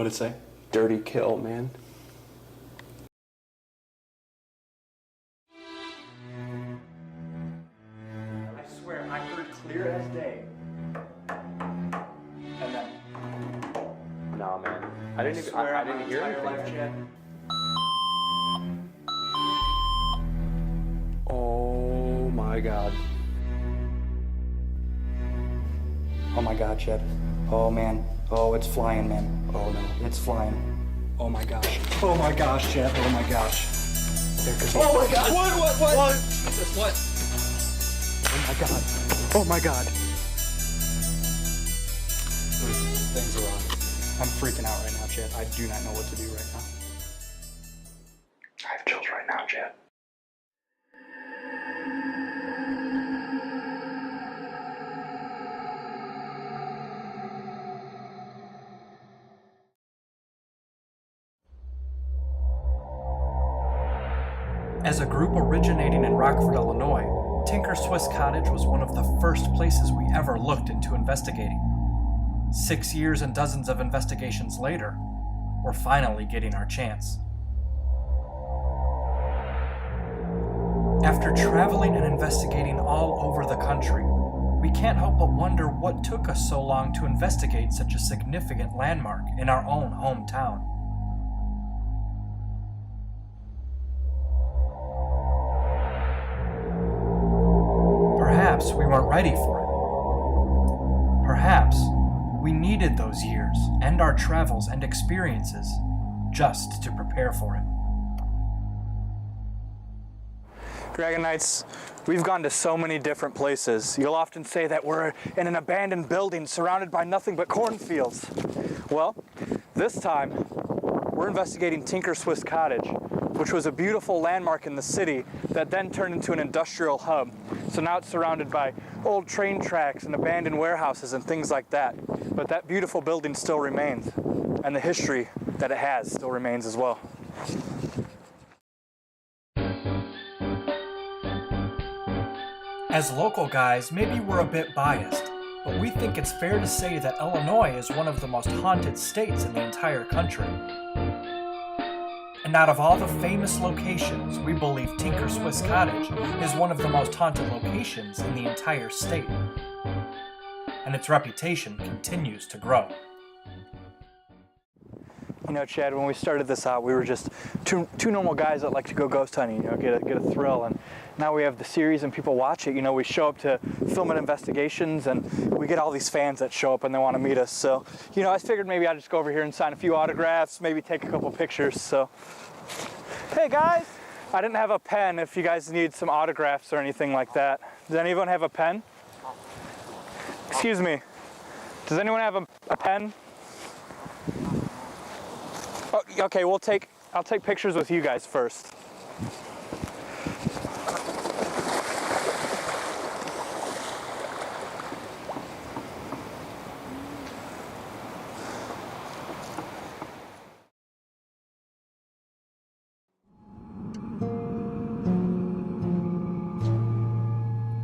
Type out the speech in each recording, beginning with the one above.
What'd it say? Dirty kill, man. I swear, I heard clear as day. And then... Nah, man. I didn't hear anything. Life, Chad. Oh my god. Oh my god, Chad. Oh man. Oh, it's flying, man. Oh no, it's flying. Oh my gosh. Oh my gosh, Chad. Oh my gosh. There could be... Oh my gosh. What? Jesus, what? Oh my god. Oh my god. Things are wrong. I'm freaking out right now, Chad. I do not know what to do right now. I have chills right now, Chad. As a group originating in Rockford, Illinois, Tinker Swiss Cottage was one of the first places we ever looked into investigating. 6 years and dozens of investigations later, we're finally getting our chance. After traveling and investigating all over the country, we can't help but wonder what took us so long to investigate such a significant landmark in our own hometown. Perhaps we weren't ready for it. Perhaps we needed those years and our travels and experiences just to prepare for it. GRAGGonites, we've gone to so many different places. You'll often say that we're in an abandoned building surrounded by nothing but cornfields. Well, this time, we're investigating Tinker Swiss Cottage, which was a beautiful landmark in the city that then turned into an industrial hub. So now it's surrounded by old train tracks and abandoned warehouses and things like that. But that beautiful building still remains, and the history that it has still remains as well. As local guys, maybe we're a bit biased, but we think it's fair to say that Illinois is one of the most haunted states in the entire country. And out of all the famous locations, we believe Tinker Swiss Cottage is one of the most haunted locations in the entire state. And its reputation continues to grow. You know, Chad, when we started this out, we were just two normal guys that like to go ghost hunting, you know, get a thrill. And now we have the series and people watch it. You know, we show up to film and investigations and we get all these fans that show up and they want to meet us. So, you know, I figured maybe I'd just go over here and sign a few autographs, maybe take a couple pictures. So, hey guys, I didn't have a pen if you guys need some autographs or anything like that. Does anyone have a pen? Excuse me, does anyone have a pen? Oh, okay, I'll take pictures with you guys first.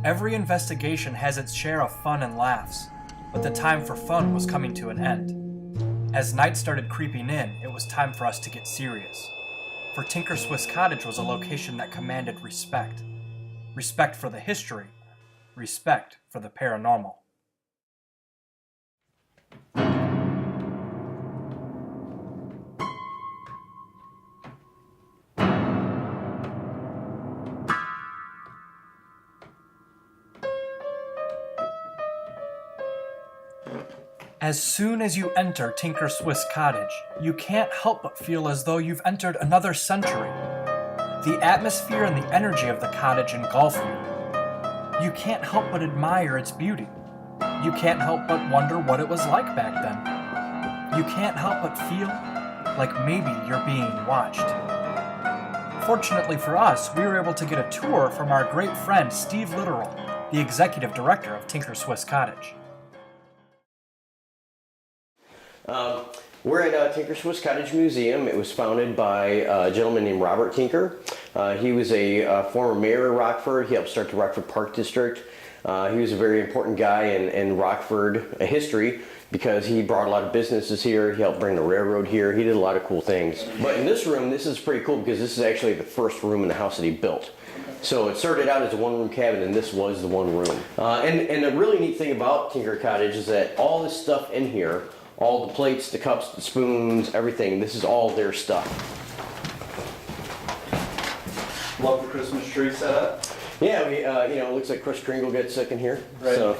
Every investigation has its share of fun and laughs, but the time for fun was coming to an end. As night started creeping in, it was time for us to get serious. For Tinker Swiss Cottage was a location that commanded respect. Respect for the history, respect for the paranormal. As soon as you enter Tinker Swiss Cottage, you can't help but feel as though you've entered another century. The atmosphere and the energy of the cottage engulf you. You can't help but admire its beauty. You can't help but wonder what it was like back then. You can't help but feel like maybe you're being watched. Fortunately for us, we were able to get a tour from our great friend Steve Litteral, the executive director of Tinker Swiss Cottage. We're at Tinker Swiss Cottage Museum. It was founded by a gentleman named Robert Tinker. He was a former mayor of Rockford. He helped start the Rockford Park District. He was a very important guy in Rockford history because he brought a lot of businesses here. He helped bring the railroad here. He did a lot of cool things. But in this room, this is pretty cool because this is actually the first room in the house that he built. So it started out as a one-room cabin, and this was the one room. And the really neat thing about Tinker Cottage is that all this stuff in here, all the plates, the cups, the spoons, everything, this is all their stuff. Love the Christmas tree setup. Yeah, we, it looks like Chris Kringle gets sick in here. Right. So,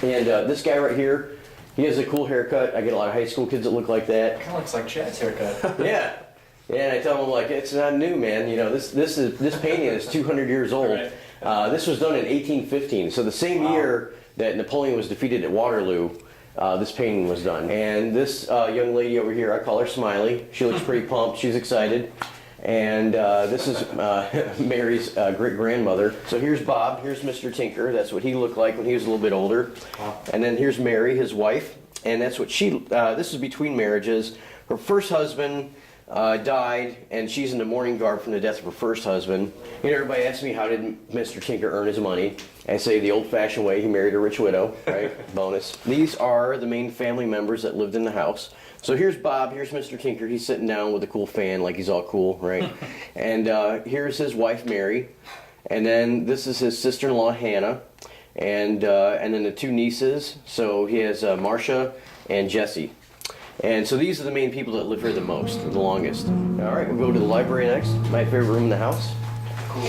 and this guy right here, he has a cool haircut. I get a lot of high school kids that look like that. Kind of looks like Chad's haircut. Yeah. Yeah, and I tell them, like, it's not new, man. You know, this painting is 200 years old. Right. This was done in 1815. So the same year that Napoleon was defeated at Waterloo, this painting was done. And this young lady over here, I call her Smiley. She looks pretty pumped. She's excited. And this is Mary's great-grandmother. So here's Bob. Here's Mr. Tinker. That's what he looked like when he was a little bit older. And then here's Mary, his wife. And that's what she, this is between marriages. Her first husband died, and she's in the mourning garb from the death of her first husband. You know, everybody asks me, how did Mr. Tinker earn his money? I say the old-fashioned way. He married a rich widow, right? Bonus. These are the main family members that lived in the house. So here's Bob, here's Mr. Tinker. He's sitting down with a cool fan, like he's all cool, right? And here's his wife, Mary. And then this is his sister-in-law, Hannah. And then the two nieces. So he has Marcia and Jessie. And so these are the main people that live here the most, the longest. All right, we'll go to the library next. My favorite room in the house. Cool.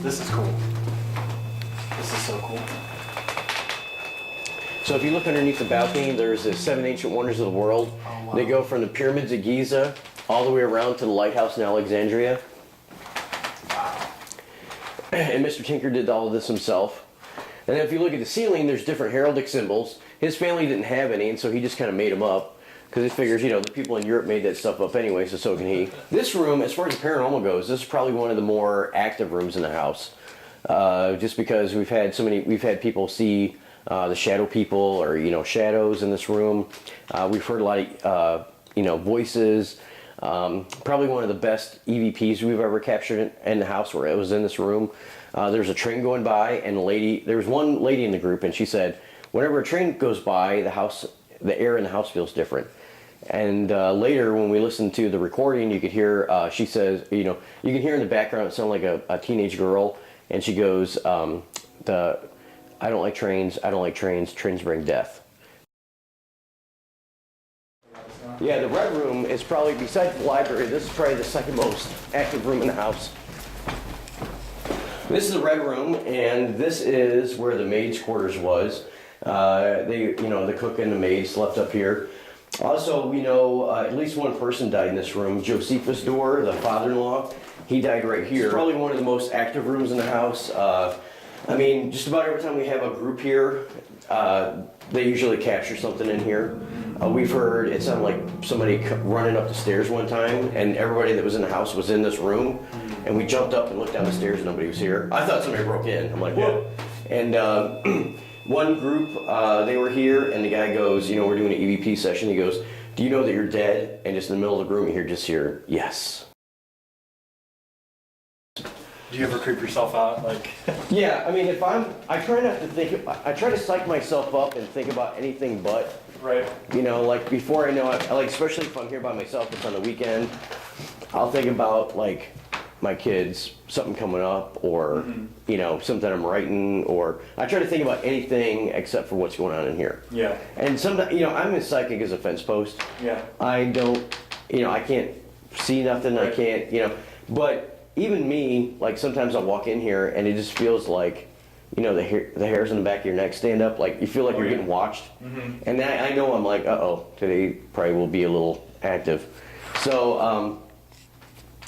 This is cool. This is so cool. So if you look underneath the balcony, there's the 7 ancient wonders of the world. Oh, wow. They go from the pyramids of Giza all the way around to the lighthouse in Alexandria. And Mr. Tinker did all of this himself. And then if you look at the ceiling, there's different heraldic symbols. His family didn't have any, and so he just kind of made them up. Because he figures, you know, the people in Europe made that stuff up anyway, so can he. This room, as far as the paranormal goes, this is probably one of the more active rooms in the house. Just because we've had people see the shadow people, or, you know, shadows in this room. We've heard a lot of, voices. Probably one of the best EVPs we've ever captured in the house, where it was in this room. There's a train going by, and there was one lady in the group, and she said, whenever a train goes by, the air in the house feels different. And later, when we listened to the recording, you could hear, she says, you can hear in the background, it sounded like a teenage girl, and she goes, I don't like trains, trains bring death. Yeah, the red room is probably, besides the library, this is probably the second most active room in the house. This is the red room, and this is where the maid's quarters was. The cook and the maid slept up here. Also, we know at least one person died in this room. Josephus Dorr, the father-in-law, he died right here. It's probably one of the most active rooms in the house. Just about every time we have a group here, they usually capture something in here. We've heard it sounded like somebody running up the stairs one time, and everybody that was in the house was in this room, and we jumped up and looked down the stairs and nobody was here. I thought somebody broke in. I'm like, whoa. And one group, they were here, and the guy goes, we're doing an EVP session. He goes, do you know that you're dead? And just in the middle of the room, you hear, yes. Do you ever creep yourself out? Yeah, I try not to think, I try to psych myself up and think about anything but. Right. Before I know it, especially if I'm here by myself, it's on the weekend, I'll think about, my kids, something coming up, or, something I'm writing, or I try to think about anything except for what's going on in here. Yeah. And sometimes, I'm as psychic as a fence post. Yeah. I don't, I can't see nothing, Right. I can't, but even me, sometimes I'll walk in here and it just feels like, the hairs on the back of your neck stand up, you feel like you're getting watched. Mm-hmm. And then I know I'm like, uh-oh, today probably will be a little active. So,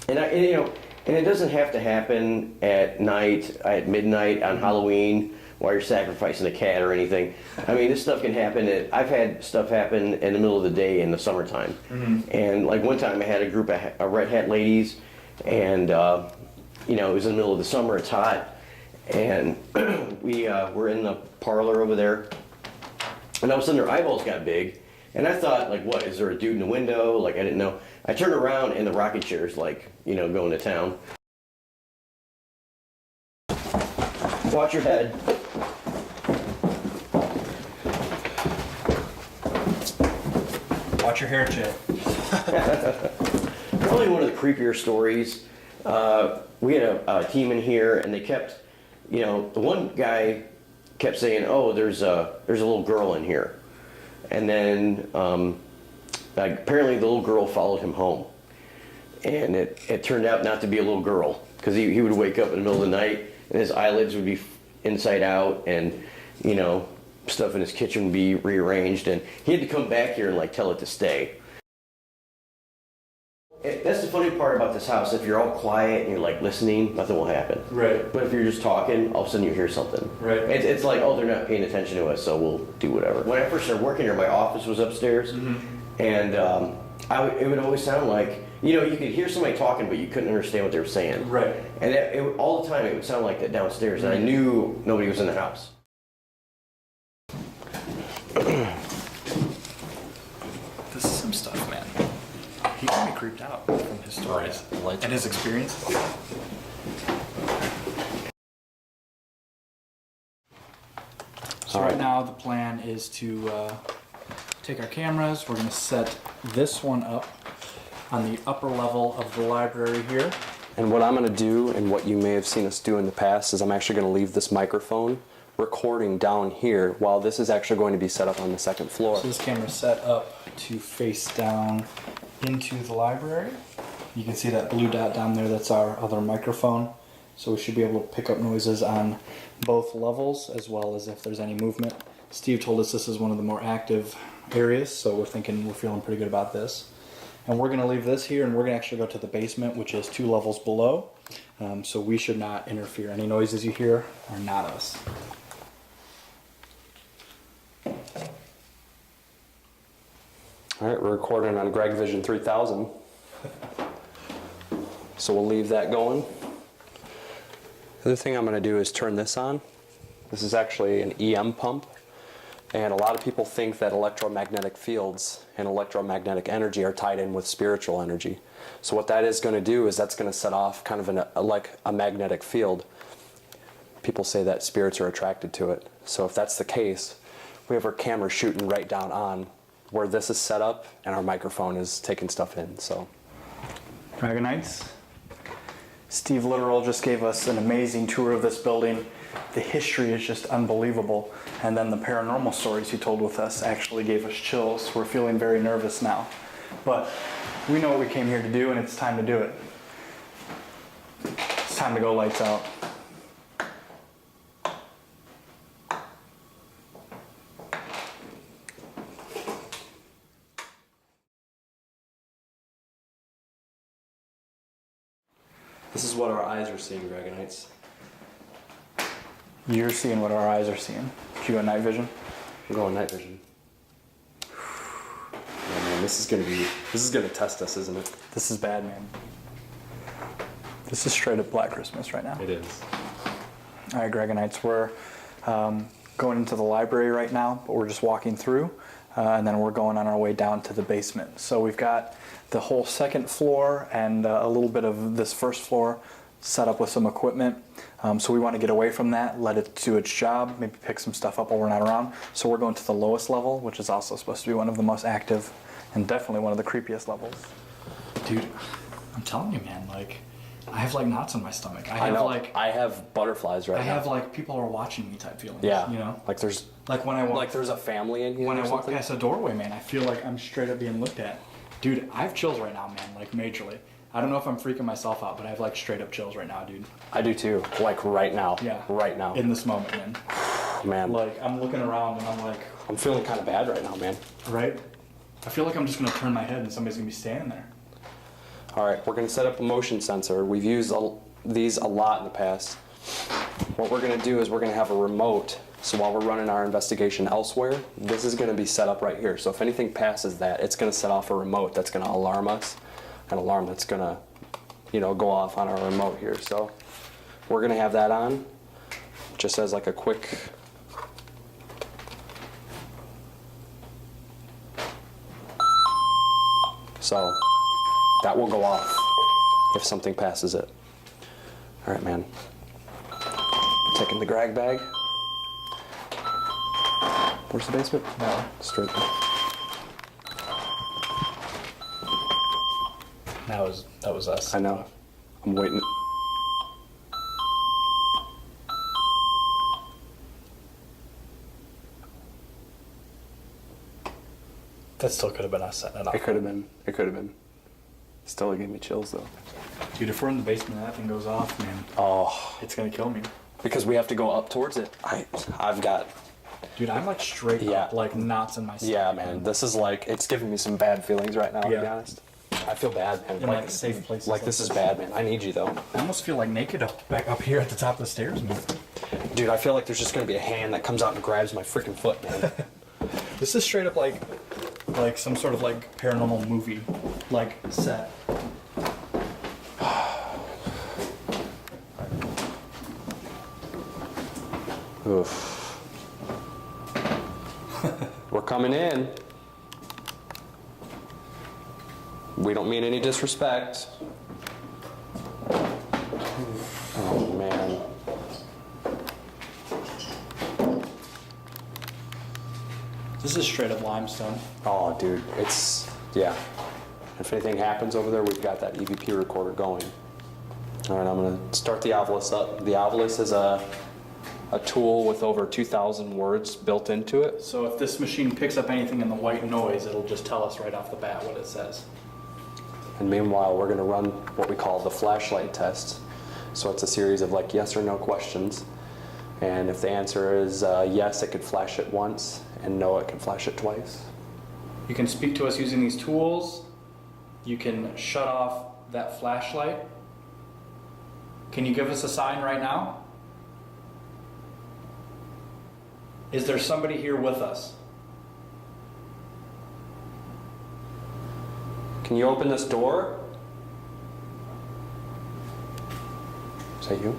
and it doesn't have to happen at night, at midnight, on Halloween, while you're sacrificing a cat or anything. This stuff can happen. I've had stuff happen in the middle of the day in the summertime. Mm-hmm. And one time I had a group of red hat ladies, and it was in the middle of the summer, it's hot, and we were in the parlor over there, and all of a sudden their eyeballs got big, and I thought, what, is there a dude in the window? I didn't know. I turned around, and the rocking chair's going to town. Watch your head. Watch your hair, Chad. Probably one of the creepier stories. We had a team in here, and they kept, the one guy kept saying, "Oh, there's a little girl in here," and then apparently the little girl followed him home, and it turned out not to be a little girl, because he would wake up in the middle of the night and his eyelids would be inside out, and stuff in his kitchen would be rearranged, and he had to come back here and like tell it to stay. That's the funny part about this house. If you're all quiet and you're like listening, nothing will happen. Right. But if you're just talking, all of a sudden you hear something. Right. It's like, oh, they're not paying attention to us, so we'll do whatever. When I first started working here, my office was upstairs, and it would always sound like, you could hear somebody talking, but you couldn't understand what they were saying. Right. And all the time it would sound like that downstairs, and I knew nobody was in the house. This is some stuff, man. He can be creeped out from his stories and his experiences. So right now the plan is to take our cameras. We're going to set this one up on the upper level of the library here. And what I'm going to do, and what you may have seen us do in the past, is I'm actually going to leave this microphone recording down here while this is actually going to be set up on the second floor. So this camera's set up to face down into the library. You can see that blue dot down there, that's our other microphone. So we should be able to pick up noises on both levels, as well as if there's any movement. Steve told us this is one of the more active areas, so we're feeling pretty good about this. And we're gonna leave this here, and we're gonna actually go to the basement, which is 2 levels below. So we should not interfere. Any noises you hear are not us. All right, we're recording on GRAGG Vision 3000. So we'll leave that going. The other thing I'm going to do is turn this on. This is actually an EM pump. And a lot of people think that electromagnetic fields and electromagnetic energy are tied in with spiritual energy. So what that is going to do is that's going to set off kind of like a magnetic field. People say that spirits are attracted to it. So if that's the case, we have our camera shooting right down on where this is set up, and our microphone is taking stuff in. So, GRAGGonites, Steve Litteral just gave us an amazing tour of this building. The history is just unbelievable, and then the paranormal stories he told with us actually gave us chills. We're feeling very nervous now, but we know what we came here to do, and it's time to do it. It's time to go lights out. this is what our eyes are seeing, GRAGGonites. You're seeing what our eyes are seeing. Did you go night vision? We're going night vision. Yeah, man, this is gonna test us, isn't it? This is bad, man. This is straight up Black Christmas right now. It is. All right, GRAGGonites, we're going into the library right now, but we're just walking through, and then we're going on our way down to the basement. So we've got the whole second floor and a little bit of this first floor set up with some equipment. So we want to get away from that, let it do its job, maybe pick some stuff up while we're not around. So we're going to the lowest level, which is also supposed to be one of the most active and definitely one of the creepiest levels. Dude, I'm telling you, man, like, I have like knots in my stomach. I have butterflies right now. I have like people are watching me type feelings. Yeah. You know? Like there's Like when I walk, like there's a family in here. when or I walk something? past a doorway, man, I feel like I'm straight up being looked at. Dude, I have chills right now, man, like majorly. I don't know if I'm freaking myself out, but I have like straight up chills right now, dude. I do too. Like right now. Yeah. Right now. In this moment, man. Man. Like I'm looking around and I'm like, I'm feeling kind of bad right now, man. right? I feel like I'm just gonna turn my head and somebody's gonna be standing there. All right, we're gonna set up a motion sensor. We've used these a lot in the past. What we're gonna do is we're gonna have a remote. So while we're running our investigation elsewhere, this is gonna be set up right here. So if anything passes that, it's gonna set off a remote that's gonna alarm us. An alarm that's gonna, go off on our remote here. So we're gonna have that on, just as like a quick. So that will go off if something passes it. All right, man. Taking the GRAGG bag. Where's the basement? No. Straight. That was us. I know. I'm waiting. That still could have been us setting it off. It could have been. It could have been. Still, it gave me chills though. Dude, if we're in the basement and that thing goes off, man, Oh, it's gonna kill me. because we have to go up towards it. I've got. Dude, I'm like straight Yeah. up, like knots in my stomach. Yeah, man. This is like, it's giving me some bad feelings right now, to be Yeah. honest. I feel bad, man. In like safe places. Like this is bad, man. I need you though. I almost feel like naked back up here at the top of the stairs, man. Dude, I feel like there's just gonna be a hand that comes out and grabs my freaking foot, man. This is straight up like some sort of like paranormal movie, like set. Oof. We're coming in. We don't mean any disrespect. Oh, man. This is straight up limestone. Oh, dude, it's, yeah. If anything happens over there, we've got that EVP recorder going. All right, I'm gonna start the Ovilus up. The Ovilus is a tool with over 2,000 words built into it. So if this machine picks up anything in the white noise, it'll just tell us right off the bat what it says. And meanwhile, we're gonna run what we call the flashlight test. So it's a series of like yes or no questions. And if the answer is yes, it could flash it once, and no, it can flash it twice. You can speak to us using these tools. You can shut off that flashlight. Can you give us a sign right now? Is there somebody here with us? Can you open this door? Is that you?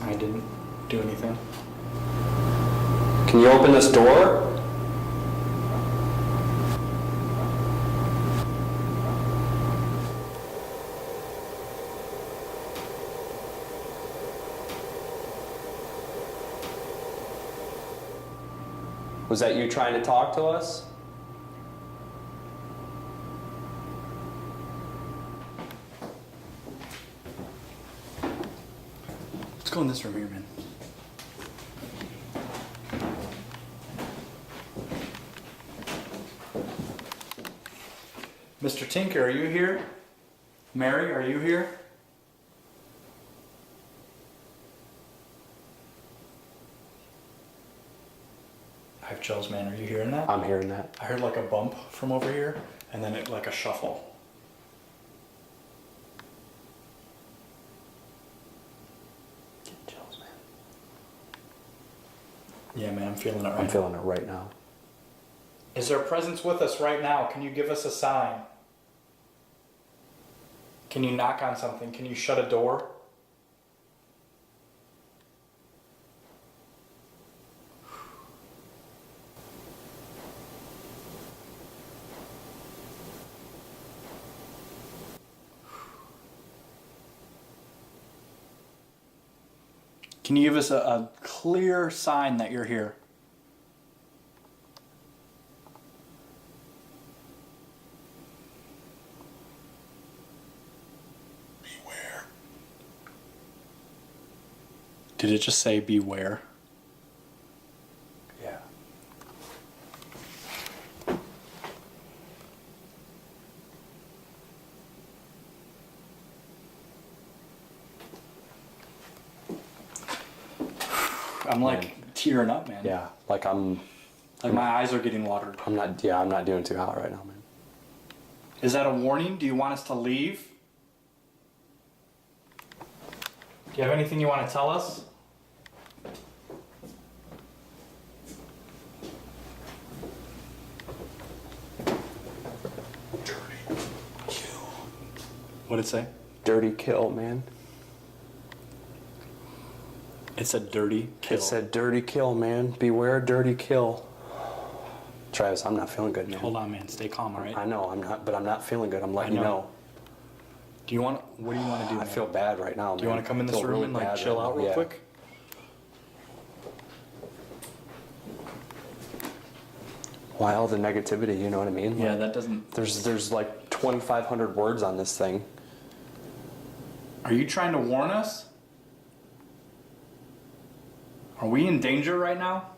I didn't do anything. Can you open this door? Was that you trying to talk to us? Let's go in this room here, man. Mr. Tinker, are you here? Mary, are you here? I have chills, man. Are you hearing that? I'm hearing that. I heard like a bump from over here, and then it like a shuffle. Getting chills, man. Yeah, man, I'm feeling it right I'm now. feeling it right now. Is there a presence with us right now? Can you give us a sign? Can you knock on something? Can you shut a door? Can you give us a clear sign that you're here? Beware. Did it just say beware? Yeah. I'm like tearing up, man. Yeah. Like I'm Like my eyes are getting watered. I'm not doing too hot right now, man. Is that a warning? Do you want us to leave? Do you have anything you want to tell us? Dirty kill. What did it say? Dirty kill, man. It said dirty kill. It said dirty kill, man. Beware dirty kill. Travis, I'm not feeling good, man. Hold on, man. Stay calm, all right? I know, I'm not feeling good. I'm letting you I know. know. Do you want? What do you want to do? I man? feel bad right now, man. Do you want to come in this I feel room really and like bad chill right out now. real Yeah. quick? Why all the negativity, you know what I mean? Yeah, Like, that doesn't. There's like 2,500 words on this thing. Are you trying to warn us? Are we in danger right now?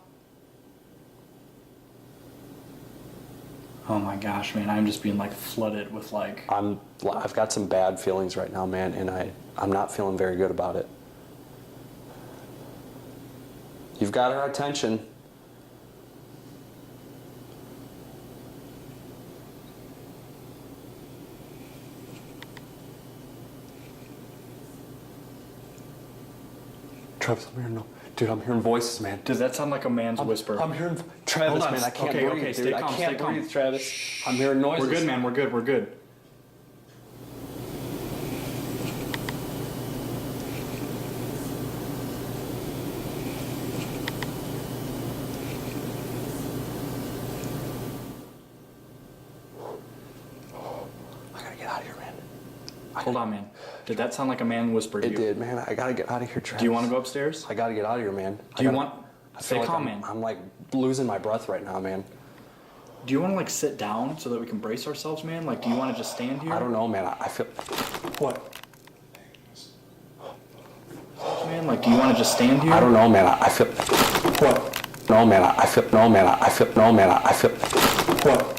Oh my gosh, man, I'm just being like flooded with like... I've got some bad feelings right now, man, and I'm not feeling very good about it. You've got our attention. Travis, dude, I'm hearing voices, man. Does that sound like a man's whisper? I'm hearing Travis, Hold on. man. I can't okay, breathe, okay, dude. stay I calm, can't stay calm. breathe, Travis. I'm hearing noises. We're good, man. We're good. We're good. I gotta get out of here, man. Hold on, man. Did that sound like a man whispered to It you? did, man. I gotta get out of here, Travis. Do you want to go upstairs? I gotta get out of here, man. Do you want... I Stay feel like calm, man. I'm like losing my breath right now, man. Do you want to like sit down so that we can brace ourselves, man? Like, do you want to just stand here? I don't know, man. I feel... What? Man, like, do you want to just stand here? I don't know, man. I feel... What? No, man. I feel... No, man. I feel... No, man. I feel... What?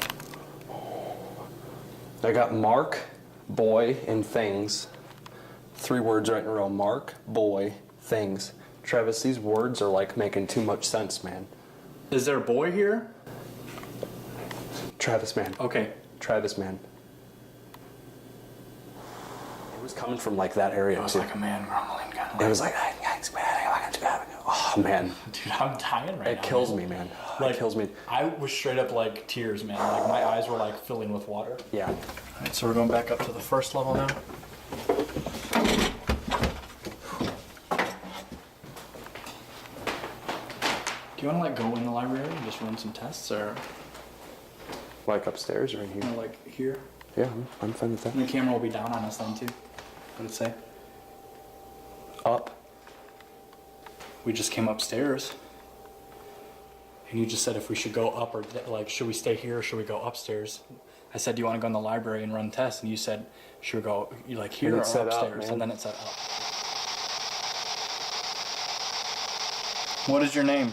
I got Mark, boy, and things. 3 words right in a row. Mark, boy, things. Travis, these words are like making too much sense, man. Is there a boy here? Travis, man. Okay. Travis, man. It was coming from like that area, It was too. like a man grumbling, kind of. It was like, oh, man. Dude, I'm dying right now. It kills me, man. Like, It kills me. I was straight up like tears, man. Like my eyes were like filling with water. Yeah. All right, so we're going back up to the first level now. Do you want to like go in the library and just run some tests, or Like upstairs or in here? like here? Yeah, I'm fine with that. And the camera will be down on us then too. What did it say? Up. We just came upstairs. And you just said if we should go up or like, should we stay here or should we go upstairs? I said, do you want to go in the library and run tests? And you said, should we go like here And or it said up, upstairs? man. And then it said up. What is your name?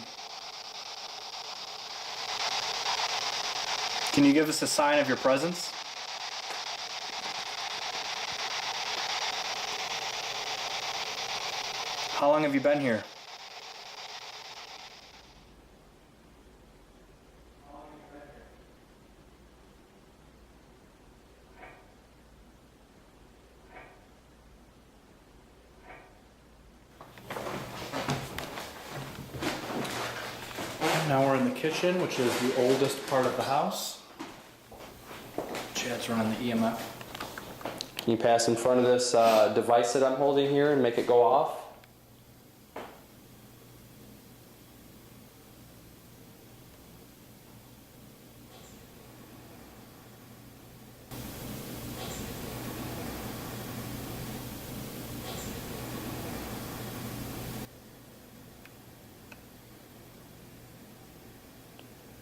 Can you give us a sign of your presence? How long have you been here? Now we're in the kitchen, which is the oldest part of the house. Chad's running the EMF. Can you pass in front of this device that I'm holding here and make it go off?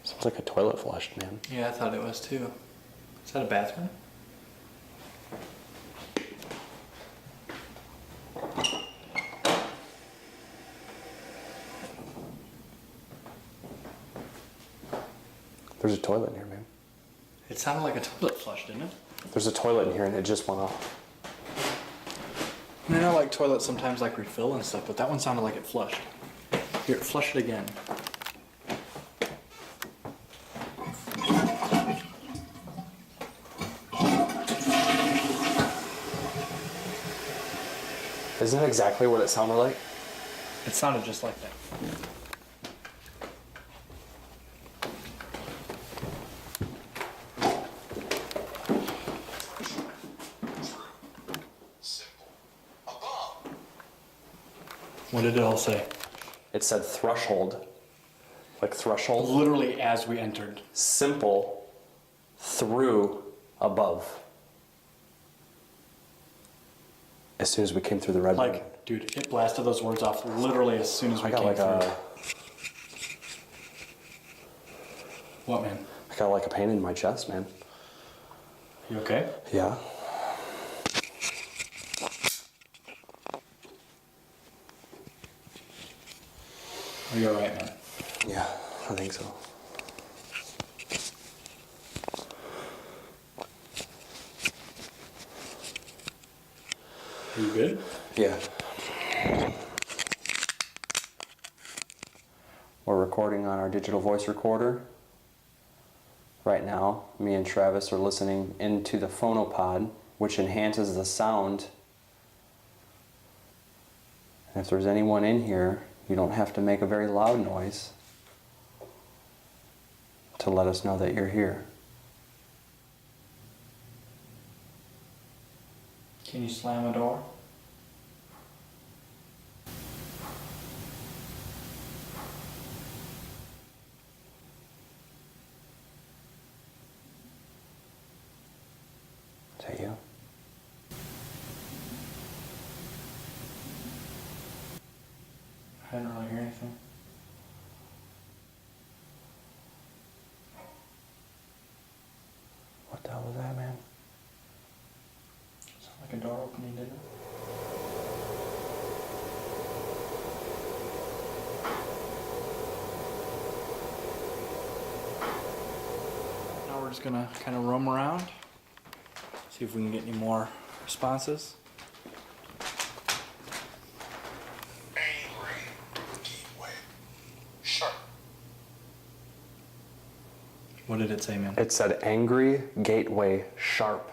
Sounds like a toilet flushed, man. Yeah, I thought it was too. Is that a bathroom? There's a toilet in here, man. It sounded like a toilet flush, didn't it? There's a toilet in here and it just went off. I know like toilets sometimes like refill and stuff, but that one sounded like it flushed. Here, flush it again. Isn't that exactly what it sounded like? It sounded just like that. What did it all say? It said threshold. Like threshold. Literally as we entered. Simple. Through. Above. As soon as we came through the red room. Like, dude, it blasted those words off literally as soon as we I got came like through. a... What, man? I got like a pain in my chest, man. You okay? Yeah. Are you alright, man? Yeah, I think so. Are you good? Yeah. We're recording on our digital voice recorder. Right now, me and Travis are listening into the phonopod, which enhances the sound. And if there's anyone in here, you don't have to make a very loud noise to let us know that you're here. Can you slam a door? Is that you? I didn't really hear anything. What the hell was that, man? Sounded like a door opening, didn't it? Now we're just gonna kind of roam around, see if we can get any more responses. What did it say, man? It said angry gateway sharp.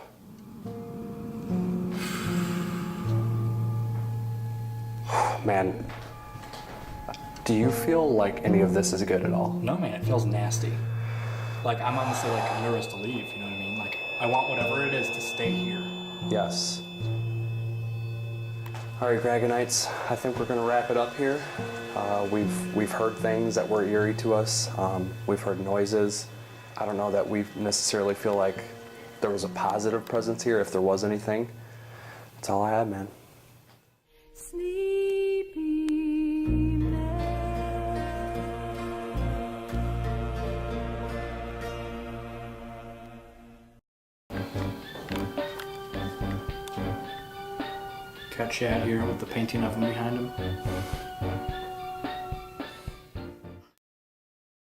Man, do you feel like any of this is good at all? No, man, it feels nasty. Like, I'm honestly, like, nervous to leave, you know what I mean? Like, I want whatever it is to stay here. Yes. All right, GRAGGonites, I think we're gonna wrap it up here. We've heard things that were eerie to us. We've heard noises. I don't know that we necessarily feel like there was a positive presence here, if there was anything. That's all I had, man. Sleepy Cut Chad here with the painting of him behind him.